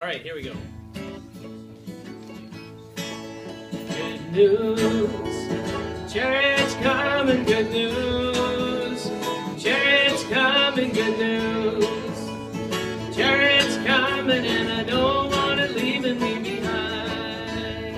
All right, here we go. Good news, chariots coming, good news. Chariots coming, good news. Chariots coming, and I don't want it leaving me behind.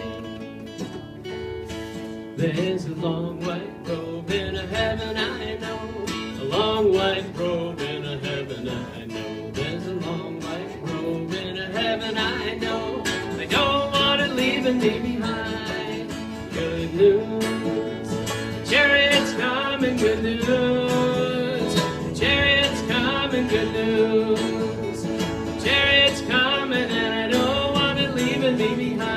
There's a long white robe in a heaven I know. A long white robe in a heaven I know. There's a long white robe in a heaven I know. I don't want it leaving me behind. Good news, chariots coming, good news. Chariots coming, good news. Chariots coming, and I don't want it leaving me behind.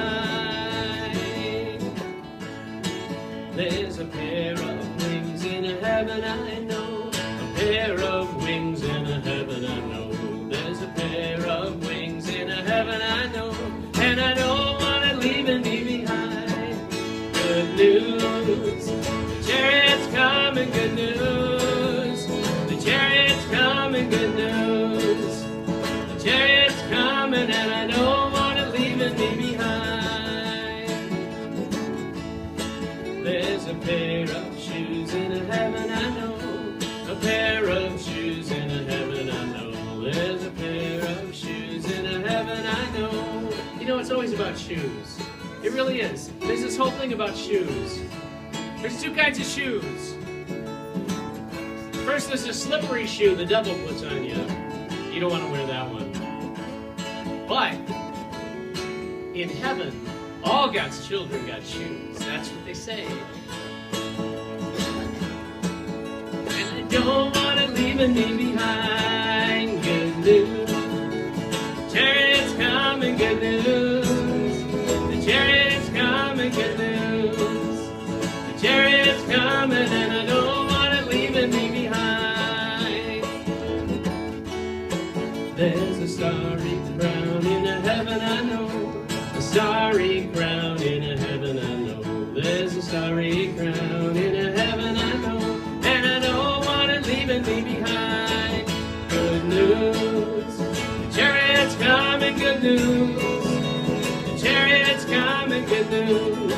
There's a pair of wings in a heaven I know. A pair of wings in a heaven I know. There's a pair of wings in a heaven I know. And I don't want it leaving me behind. Good news, the chariots coming, good news. The chariots coming, good news. The chariots coming, and I don't want it leaving me behind. There's a pair of shoes in a heaven I know. A pair of shoes in a heaven I know. There's a pair of shoes in a heaven I know. You know, it's always about shoes. It really is. There's this whole thing about shoes. There's two kinds of shoes. First, there's a slippery shoe the devil puts on you. You don't want to wear that one. But in heaven, all God's children got shoes. That's what they say. And I don't want it leaving me behind. Good news. Chariots coming, good news. The chariots coming, good news. The chariots coming, and I don't want it leaving me behind. There's a starry crown in a heaven I know. A starry crown in a heaven I know. There's a starry crown in a heaven I know. And I don't want it leaving me behind. Good news, the chariots coming, good news. The chariots coming, good news.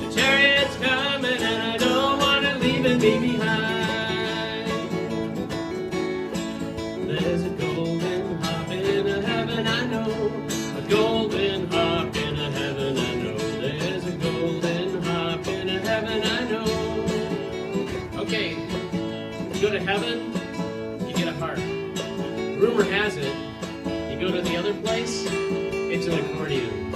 The chariots coming, and I don't want it leaving me behind. There's a golden harp in a heaven I know. A golden harp in a heaven I know. There's a golden harp in a heaven I know. Okay, you go to heaven, you get a harp. Rumor has it, you go to the other place, it's an accordion.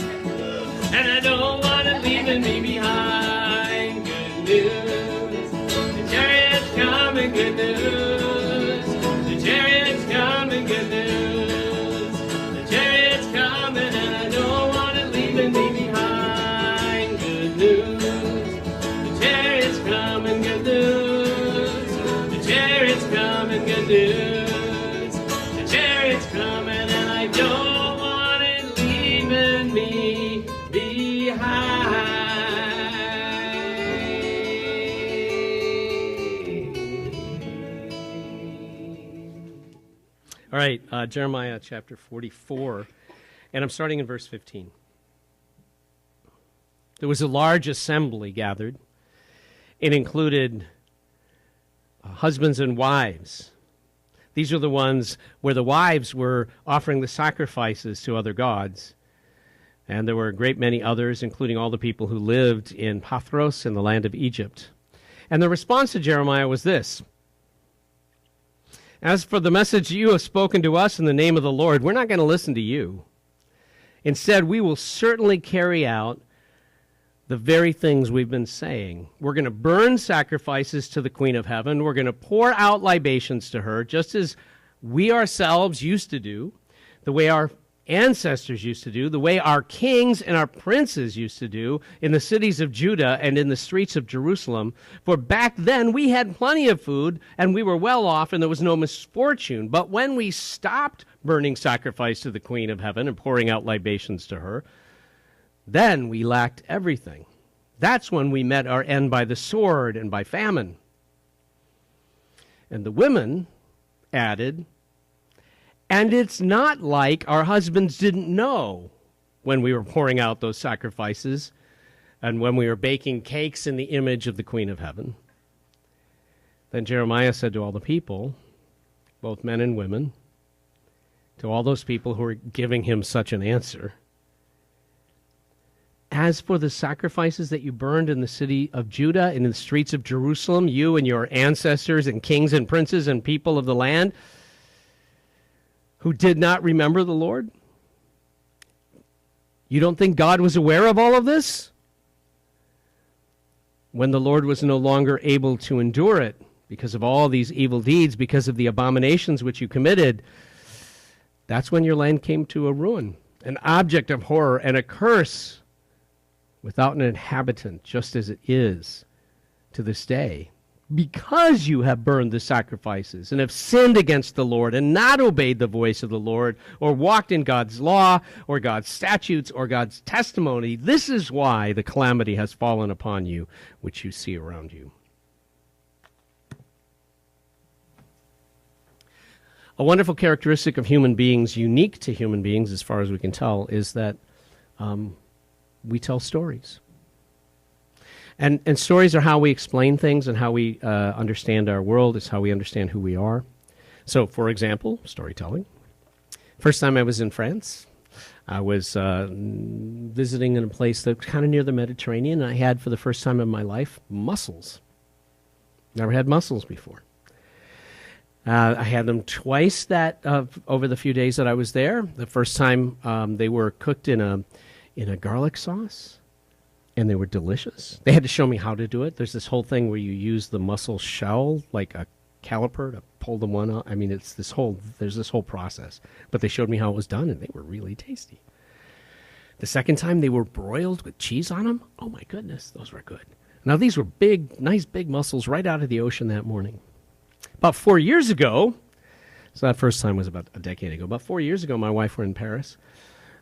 And I don't want it leaving me behind. Good news, the chariots coming, good news. The chariots coming, good news. The chariots coming, and I don't want it leaving me behind. Good news, the chariots coming, good news. The chariots coming, good news. The chariots coming, and I don't want it leaving me behind. All right, Jeremiah chapter 44, and I'm starting in verse 15. There was a large assembly gathered. It included husbands and wives. These are the ones where the wives were offering the sacrifices to other gods. And there were a great many others, including all the people who lived in Pathros in the land of Egypt. And the response to Jeremiah was this: as for the message you have spoken to us in the name of the Lord, we're not going to listen to you. Instead, we will certainly carry out the very things we've been saying. We're going to burn sacrifices to the Queen of Heaven. We're going to pour out libations to her, just as we ourselves used to do, the way our ancestors used to do, the way our kings and our princes used to do in the cities of Judah and in the streets of Jerusalem. For back then we had plenty of food and we were well off and there was no misfortune. But when we stopped burning sacrifice to the Queen of Heaven and pouring out libations to her, then we lacked everything. That's when we met our end by the sword and by famine. And the women added, And it's not like our husbands didn't know when we were pouring out those sacrifices and when we were baking cakes in the image of the Queen of Heaven. Then Jeremiah said to all the people, both men and women, to all those people who were giving him such an answer, as for the sacrifices that you burned in the city of Judah and in the streets of Jerusalem, you and your ancestors and kings and princes and people of the land who did not remember the Lord, you don't think God was aware of all of this? When the Lord was no longer able to endure it because of all these evil deeds, because of the abominations which you committed, that's when your land came to a ruin, an object of horror and a curse without an inhabitant, just as it is to this day. Because you have burned the sacrifices and have sinned against the Lord and not obeyed the voice of the Lord or walked in God's law or God's statutes or God's testimony, this is why the calamity has fallen upon you, which you see around you. A wonderful characteristic of human beings, unique to human beings as far as we can tell, is that we tell stories. And stories are how we explain things and how we understand our world. It's how we understand who we are. So, for example, storytelling. First time I was in France, I was visiting in a place that's kind of near the Mediterranean, and I had, for the first time in my life, mussels. Never had mussels before. I had them twice over the few days that I was there. The first time they were cooked in a garlic sauce. And they were delicious. They had to show me how to do it. There's this whole thing where you use the mussel shell like a caliper to pull the one out. I mean, there's this whole process. But they showed me how it was done, and they were really tasty. The second time, they were broiled with cheese on them. Oh, my goodness, those were good. Now, these were nice big mussels right out of the ocean that morning. About 4 years ago, so that first time was about a decade ago. About 4 years ago, my wife were in Paris.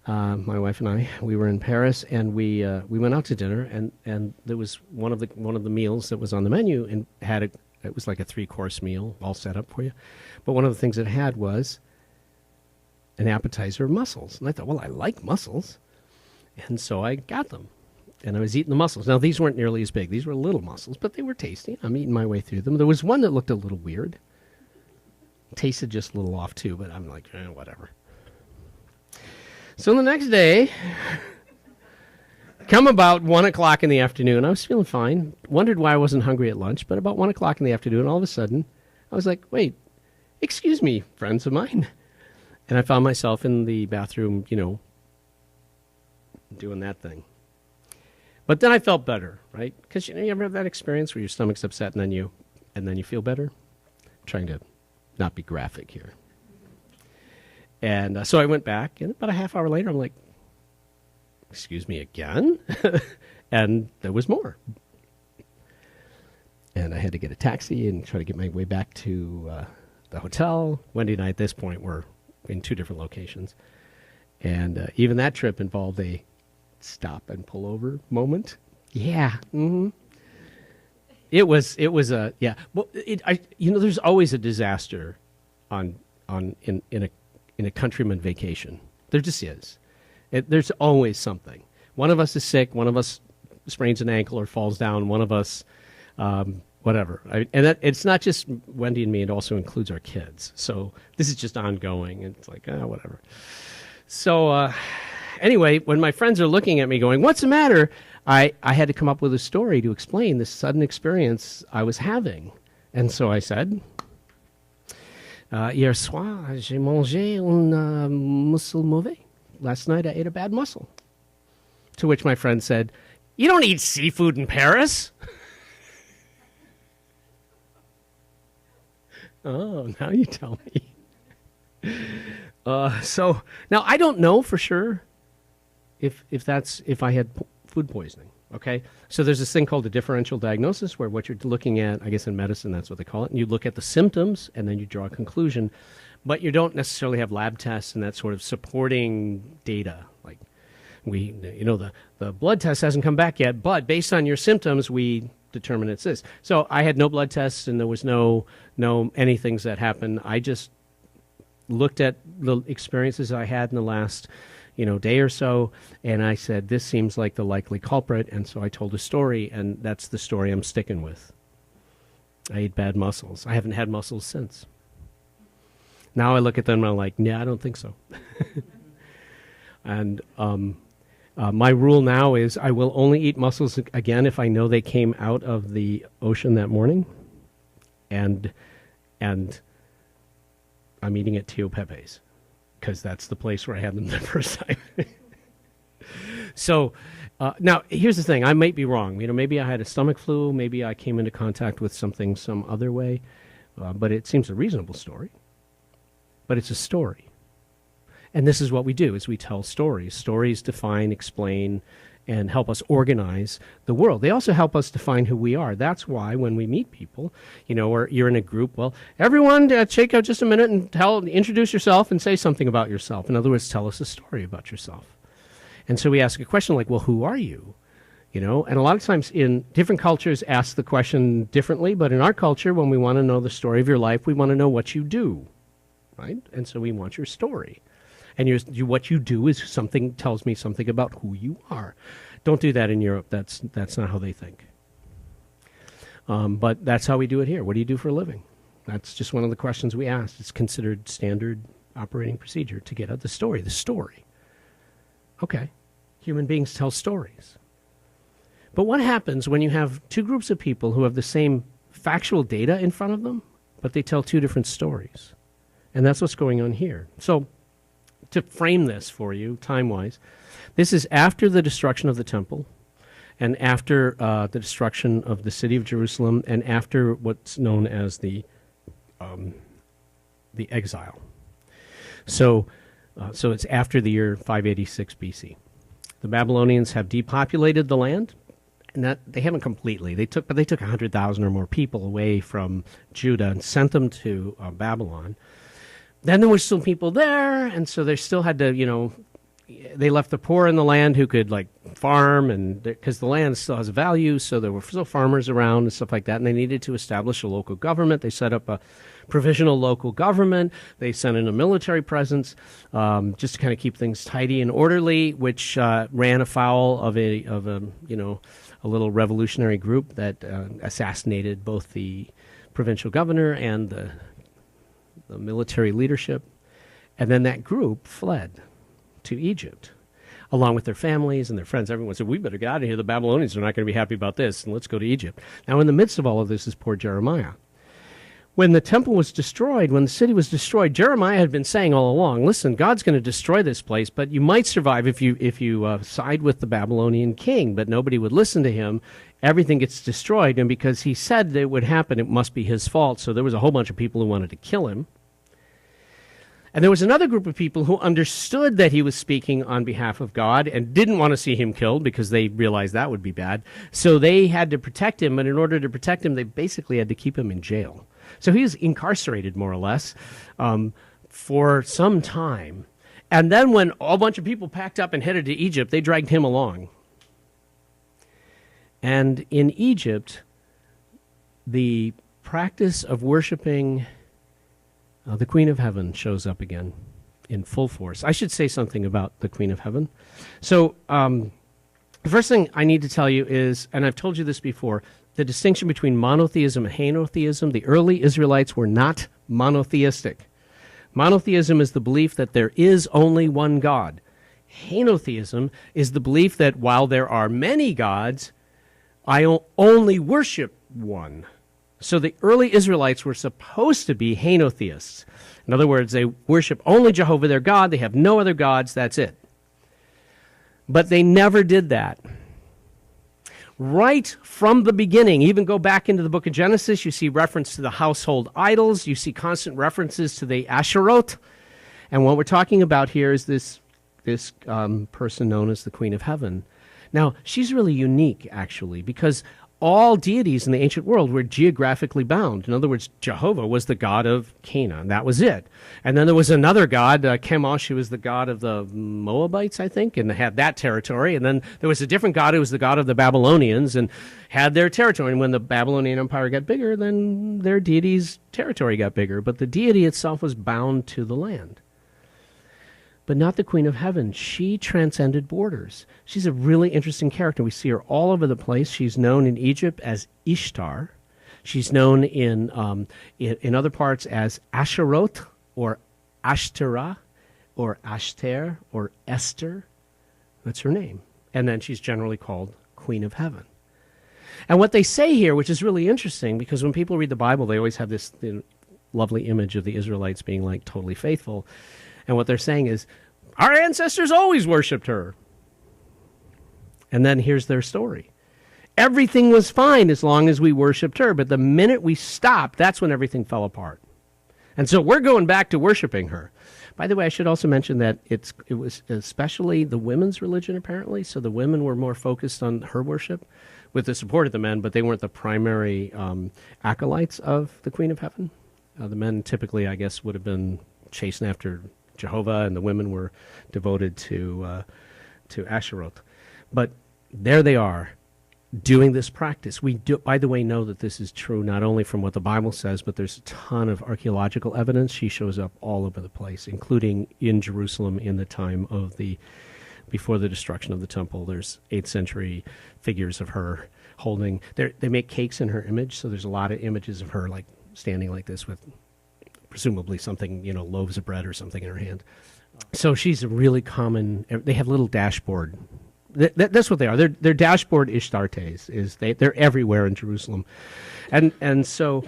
My wife and I, we were in Paris, and we went out to dinner, and there was one of the meals that was on the menu, and it was like a 3-course meal, all set up for you. But one of the things it had was an appetizer of mussels, and I thought, well, I like mussels, and so I got them, and I was eating the mussels. Now these weren't nearly as big; these were little mussels, but they were tasty. I'm eating my way through them. There was one that looked a little weird, tasted just a little off too, but I'm like, whatever. So the next day, come about 1 o'clock in the afternoon, I was feeling fine, wondered why I wasn't hungry at lunch, but about 1 o'clock in the afternoon, all of a sudden, I was like, wait, excuse me, friends of mine. And I found myself in the bathroom, doing that thing. But then I felt better, right? Because you ever have that experience where your stomach's upset and then you feel better? I'm trying to not be graphic here. And so I went back, and about a half hour later, I'm like, excuse me again? And there was more. And I had to get a taxi and try to get my way back to the hotel. Wendy and I, at this point, were in 2 different locations. And even that trip involved a stop and pull over moment. Yeah. Mm-hmm. It was yeah. Well, there's always a disaster in a countryman vacation. There just is. There's always something. One of us is sick. One of us sprains an ankle or falls down. One of us, whatever. It's not just Wendy and me. It also includes our kids. So this is just ongoing. And it's like, whatever. So anyway, when my friends are looking at me going, what's the matter? I had to come up with a story to explain this sudden experience I was having. And so I said, hier soir, j'ai mangé un mussel mauvais. Last night I ate a bad mussel. To which my friend said, you don't eat seafood in Paris. Oh, now you tell me. So now I don't know for sure if I had food poisoning. Okay, so there's this thing called a differential diagnosis where what you're looking at, I guess in medicine that's what they call it, and you look at the symptoms and then you draw a conclusion, but you don't necessarily have lab tests and that sort of supporting data. Like the blood test hasn't come back yet, but based on your symptoms, we determine it's this. So I had no blood tests and there was no anything that happened. I just looked at the experiences I had in the last, day or so, and I said, this seems like the likely culprit, and so I told a story, and that's the story I'm sticking with. I ate bad mussels. I haven't had mussels since. Now I look at them and I'm like, yeah, I don't think so. And my rule now is I will only eat mussels again if I know they came out of the ocean that morning, and I'm eating at Tio Pepe's, because that's the place where I had them the first time. So now here's the thing. I might be wrong. Maybe I had a stomach flu. Maybe I came into contact with something some other way. But it seems a reasonable story. But it's a story. And this is what we do, is we tell stories. Stories define, explain, and help us organize the world. They also help us define who we are. That's why when we meet people, or you're in a group, well, everyone take out just a minute and introduce yourself and say something about yourself. In other words, tell us a story about yourself. And so we ask a question like, well, who are you? And a lot of times in different cultures ask the question differently, but in our culture, when we want to know the story of your life, we want to know what you do, right? And so we want your story. And what you do is tells me something about who you are. Don't do that in Europe. That's not how they think. But that's how we do it here. What do you do for a living? That's just one of the questions we ask. It's considered standard operating procedure to get at the story. The story. Okay. Human beings tell stories. But what happens when you have two groups of people who have the same factual data in front of them, but they tell two different stories? And that's what's going on here. So, to frame this for you, time-wise, this is after the destruction of the temple, and after the destruction of the city of Jerusalem, and after what's known as the exile. So it's after the year 586 BC. The Babylonians have depopulated the land, and that they haven't completely. They took 100,000 or more people away from Judah and sent them to Babylon. Then there were still people there, and so they still had to, they left the poor in the land who could, farm, and because the land still has value, so there were still farmers around and stuff like that, and they needed to establish a local government. They set up a provisional local government. They sent in a military presence just to kind of keep things tidy and orderly, which ran afoul of a little revolutionary group that assassinated both the provincial governor and the military leadership, and then that group fled to Egypt, along with their families and their friends. Everyone said, we better get out of here. The Babylonians are not going to be happy about this, and let's go to Egypt. Now, in the midst of all of this is poor Jeremiah. When the temple was destroyed, when the city was destroyed, Jeremiah had been saying all along, listen, God's going to destroy this place, but you might survive if you side with the Babylonian king. But nobody would listen to him. Everything gets destroyed, and because he said that it would happen, it must be his fault. So there was a whole bunch of people who wanted to kill him. And there was another group of people who understood that he was speaking on behalf of God and didn't want to see him killed because they realized that would be bad. So they had to protect him, and in order to protect him, they basically had to keep him in jail. So he was incarcerated, more or less, for some time. And then when a bunch of people packed up and headed to Egypt, they dragged him along. And in Egypt, the practice of worshiping the Queen of Heaven shows up again in full force. I should say something about the Queen of Heaven. So the first thing I need to tell you is, and I've told you this before, the distinction between monotheism and henotheism. The early Israelites were not monotheistic. Monotheism is the belief that there is only one God. Henotheism is the belief that while there are many gods, I only worship one. So the early Israelites were supposed to be henotheists. In other words, they worship only Jehovah their God. They have no other gods. That's it. But they never did that. Right from the beginning, even go back into the book of Genesis, you see reference to the household idols. You see constant references to the Asherot. And what we're talking about here is this person known as the Queen of Heaven. Now, she's really unique, actually, because all deities in the ancient world were geographically bound. In other words, Jehovah was the god of Canaan. That was it. And then there was another god, Chemosh, who was the god of the Moabites, I think, and had that territory. And then there was a different god who was the god of the Babylonians and had their territory. And when the Babylonian Empire got bigger, then their deity's territory got bigger. But the deity itself was bound to the land. But not the Queen of Heaven. She transcended borders. She's a really interesting character. We see her all over the place. She's known in Egypt as Ishtar. She's known in other parts as Asheroth or Ashtoreth or Ashter or Esther. That's her name. And then she's generally called Queen of Heaven. And what they say here, which is really interesting, because when people read the Bible, they always have this lovely image of the Israelites being like totally faithful. And what they're saying is, our ancestors always worshipped her. And then here's their story. Everything was fine as long as we worshipped her, but the minute we stopped, that's when everything fell apart. And so we're going back to worshiping her. By the way, I should also mention that it was especially the women's religion, apparently. So the women were more focused on her worship with the support of the men, but they weren't the primary acolytes of the Queen of Heaven. The men typically, I guess, would have been chasing after Jehovah, and the women were devoted to Asheroth. But there they are, doing this practice. We do, by the way, know that this is true not only from what the Bible says, but there's a ton of archaeological evidence. She shows up all over the place, including in Jerusalem in the time of before the destruction of the temple. There's 8th century figures of her holding. They make cakes in her image, so there's a lot of images of her like standing like this with presumably something, loaves of bread or something in her hand. So she's a really common. They have little dashboard. That's what they are. They're dashboard Ishtartes. They're everywhere in Jerusalem, and so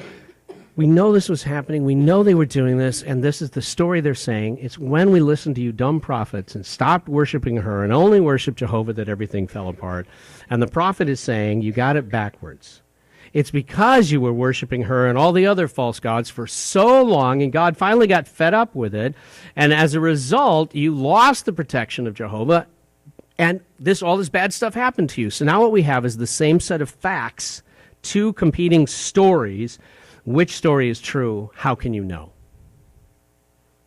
we know this was happening. We know they were doing this, and this is the story they're saying. It's when we listened to you dumb prophets and stopped worshiping her and only worshiped Jehovah that everything fell apart. And the prophet is saying you got it backwards. It's because you were worshiping her and all the other false gods for so long, and God finally got fed up with it. And as a result, you lost the protection of Jehovah, and all this bad stuff happened to you. So now what we have is the same set of facts, two competing stories. Which story is true? How can you know?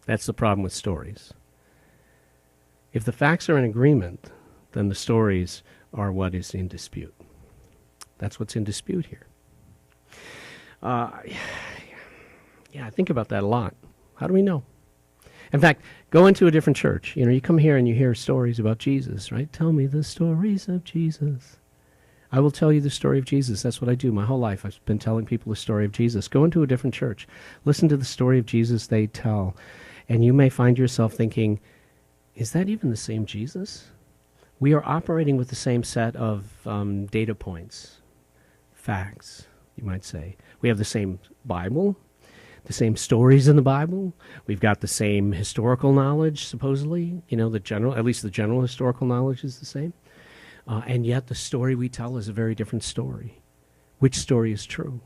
That's the problem with stories. If the facts are in agreement, then the stories are what is in dispute. That's what's in dispute here. I think about that a lot. How do we know? In fact, go into a different church. You come here and you hear stories about Jesus, right? Tell me the stories of Jesus. I will tell you the story of Jesus. That's what I do my whole life. I've been telling people the story of Jesus. Go into a different church. Listen to the story of Jesus they tell. And you may find yourself thinking, is that even the same Jesus? We are operating with the same set of data points, facts, you might say. We have the same Bible, the same stories in the Bible. We've got the same historical knowledge, supposedly. At least the general historical knowledge is the same. And yet the story we tell is a very different story. Which story is true?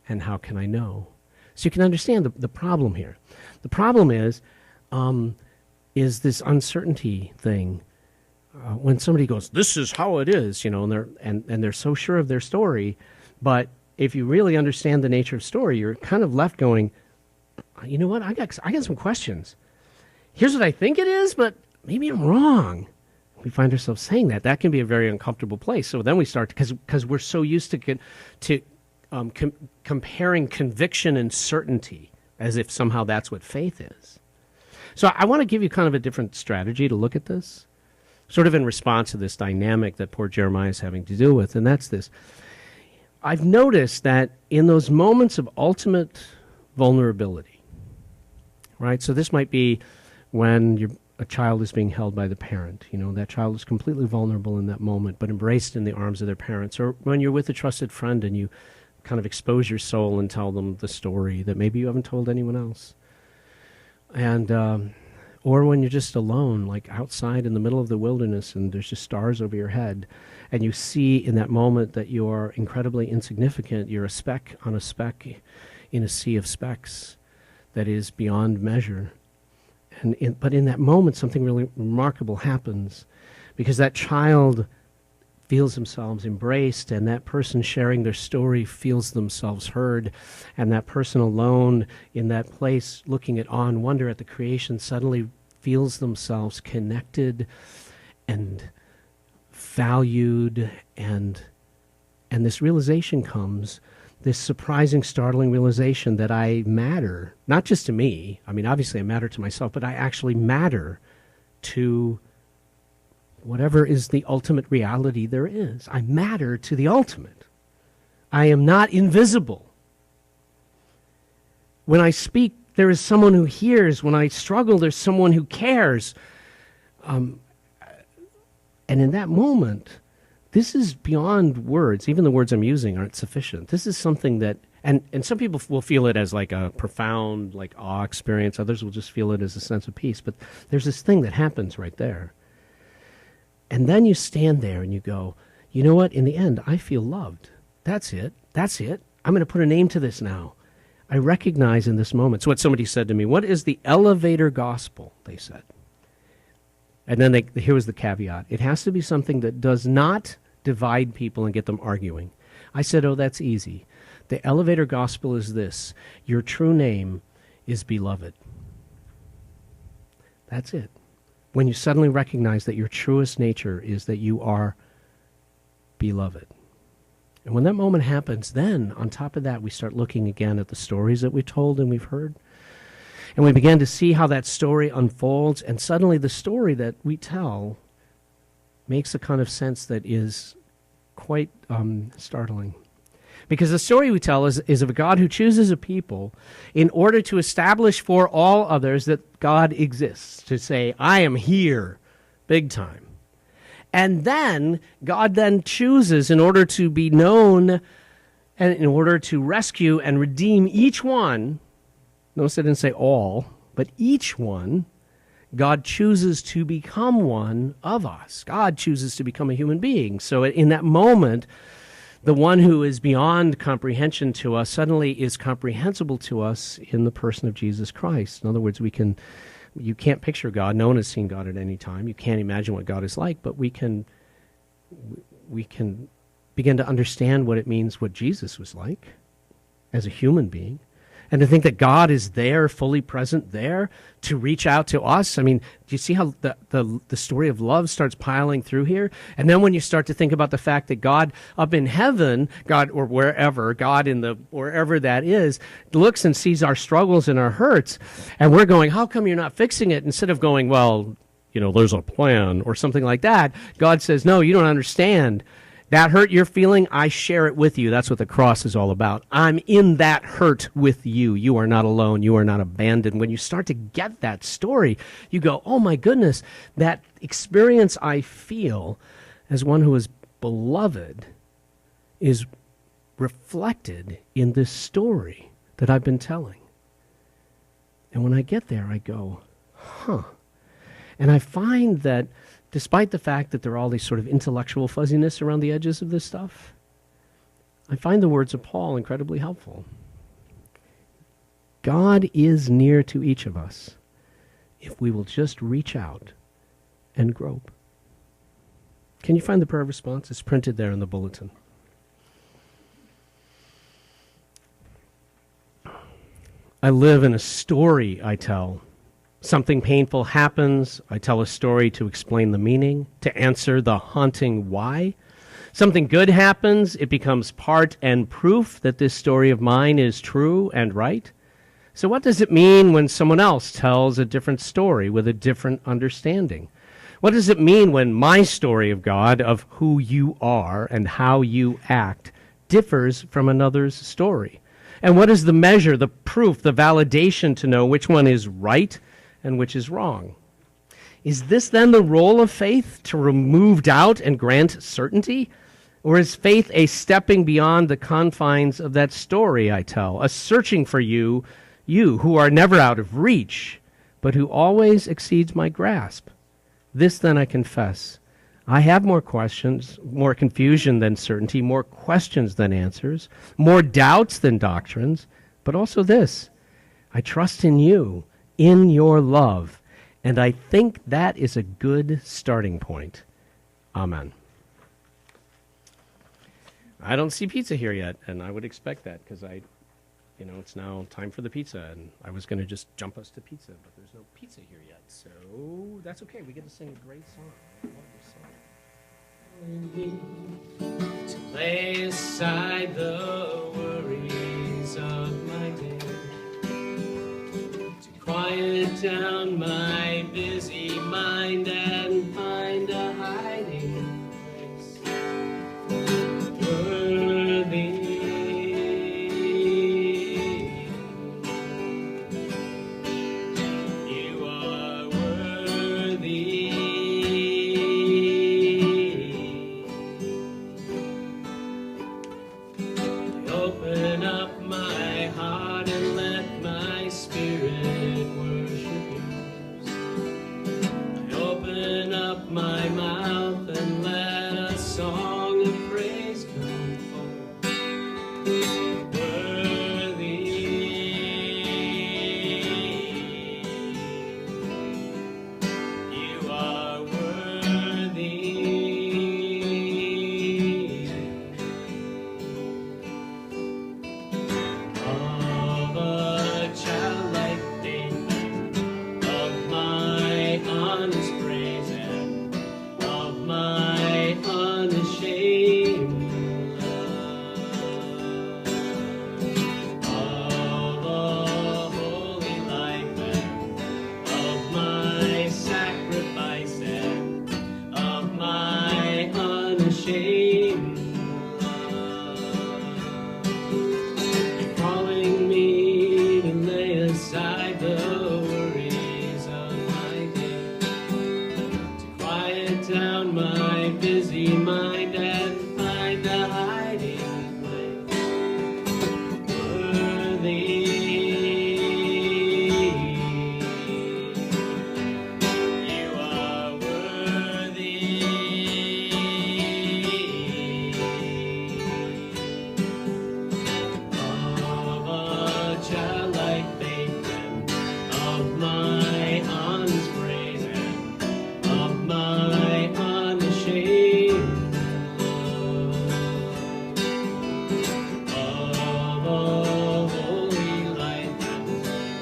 And how can I know? So you can understand the problem here. The problem is this uncertainty thing. When somebody goes, this is how it is, and they're so sure of their story, but if you really understand the nature of story, you're kind of left going, you know what, I got some questions. Here's what I think it is, but maybe I'm wrong. We find ourselves saying that. That can be a very uncomfortable place. So then we start, because we're so used to comparing conviction and certainty as if somehow that's what faith is. So I want to give you kind of a different strategy to look at this, sort of in response to this dynamic that poor Jeremiah is having to deal with, and that's this. I've noticed that in those moments of ultimate vulnerability, right? So this might be when a child is being held by the parent. That child is completely vulnerable in that moment, but embraced in the arms of their parents. Or when you're with a trusted friend and you kind of expose your soul and tell them the story that maybe you haven't told anyone else. And or when you're just alone, like outside in the middle of the wilderness and there's just stars over your head, and you see in that moment that you are incredibly insignificant. You're a speck on a speck in a sea of specks that is beyond measure. But in that moment, something really remarkable happens, because that child feels themselves embraced, and that person sharing their story feels themselves heard, and that person alone in that place looking at awe and wonder at the creation suddenly feels themselves connected and valued, and this realization comes, this surprising, startling realization that I matter, not just to me. I mean, obviously I matter to myself, but I actually matter to whatever is the ultimate reality there is. I matter to the ultimate. I am not invisible. When I speak, there is someone who hears. When I struggle, there's someone who cares. And in that moment, this is beyond words. Even the words I'm using aren't sufficient. This is something that, and some people will feel it as like a profound, like awe experience. Others will just feel it as a sense of peace. But there's this thing that happens right there. And then you stand there and you go, you know what? In the end, I feel loved. That's it. That's it. I'm going to put a name to this now. I recognize in this moment. So what somebody said to me, what is the elevator gospel? They said. And then here was the caveat. It has to be something that does not divide people and get them arguing. I said, oh, that's easy. The elevator gospel is this. Your true name is beloved. That's it. When you suddenly recognize that your truest nature is that you are beloved. And when that moment happens, then on top of that, we start looking again at the stories that we told and we've heard. And we begin to see how that story unfolds, and suddenly the story that we tell makes a kind of sense that is quite startling. Because the story we tell is of a God who chooses a people in order to establish for all others that God exists, to say, I am here, big time. And then God then chooses, in order to be known and in order to rescue and redeem each one, notice I didn't say all, but each one, God chooses to become one of us. God chooses to become a human being. So in that moment, the one who is beyond comprehension to us suddenly is comprehensible to us in the person of Jesus Christ. In other words, you can't picture God. No one has seen God at any time. You can't imagine what God is like, but we can begin to understand what it means, what Jesus was like as a human being. And to think that God is there, fully present there, to reach out to us. I mean, do you see how the story of love starts piling through here? And then when you start to think about the fact that God up in heaven, God or wherever, God in the wherever that is, looks and sees our struggles and our hurts, and we're going, how come you're not fixing it? Instead of going, well, you know, there's a plan or something like that, God says, no, you don't understand. That hurt you're feeling, I share it with you. That's what the cross is all about. I'm in that hurt with you. You are not alone. You are not abandoned. When you start to get that story, you go, oh my goodness, that experience I feel as one who is beloved is reflected in this story that I've been telling. And when I get there, I go, huh. And I find that despite the fact that there are all these sort of intellectual fuzziness around the edges of this stuff, I find the words of Paul incredibly helpful. God is near to each of us if we will just reach out and grope. Can you find the prayer response? It's printed there in the bulletin. I live in a story I tell. Something painful happens, I tell a story to explain the meaning, to answer the haunting why. Something good happens, it becomes part and proof that this story of mine is true and right. So what does it mean when someone else tells a different story with a different understanding? What does it mean when my story of God, of who you are and how you act, differs from another's story? And what is the measure, the proof, the validation to know which one is right and which is wrong? Is this then the role of faith, to remove doubt and grant certainty? Or is faith a stepping beyond the confines of that story I tell, a searching for you who are never out of reach, but who always exceeds my grasp? This then I confess. I have more questions, more confusion than certainty, more questions than answers, more doubts than doctrines, but also this: I trust in you, in your love, and I think that is a good starting point. Amen. I don't see pizza here yet, and I would expect that because it's now time for the pizza, and I was going to just jump us to pizza, but there's no pizza here yet, so that's okay. We get to sing a great song. I love this song. To lay aside the worries of my day, to quiet down my busy mind and find a hiding place. Worthy, you are worthy. Open up my heart and let my spirit worship you. I open up my mouth and let a song of praise come forth. Worthy, you are worthy. Of a child like David, of my honest praise and of my unashamed love, of a holy life and of my sacrifice and of my unashamed love. You're calling me to lay aside the worries of my day, to quiet down my busy mind and find a hiding place. Worthy, you are worthy. Of a child like faith and of my honest praise and of my unashamed love, of a holy life and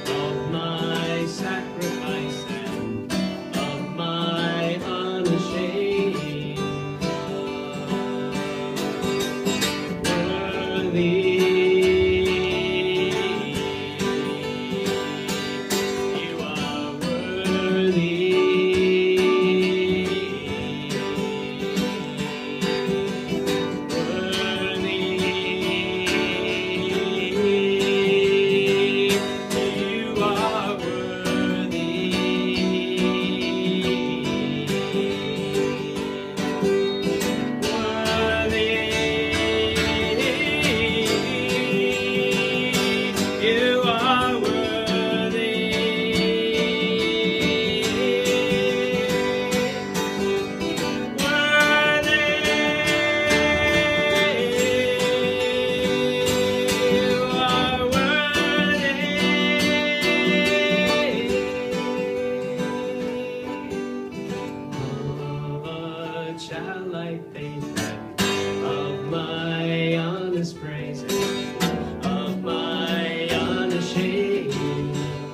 of my sacrifice and of my unashamed love. Worthy, you are worthy. Worthy, you are you are worthy. You are worthy. Of a child like faith and of my honest praise and of my unashamed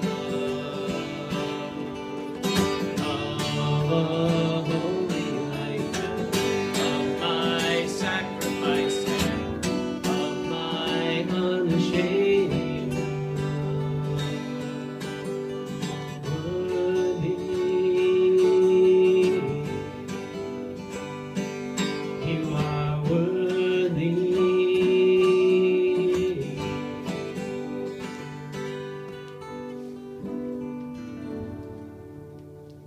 love, of a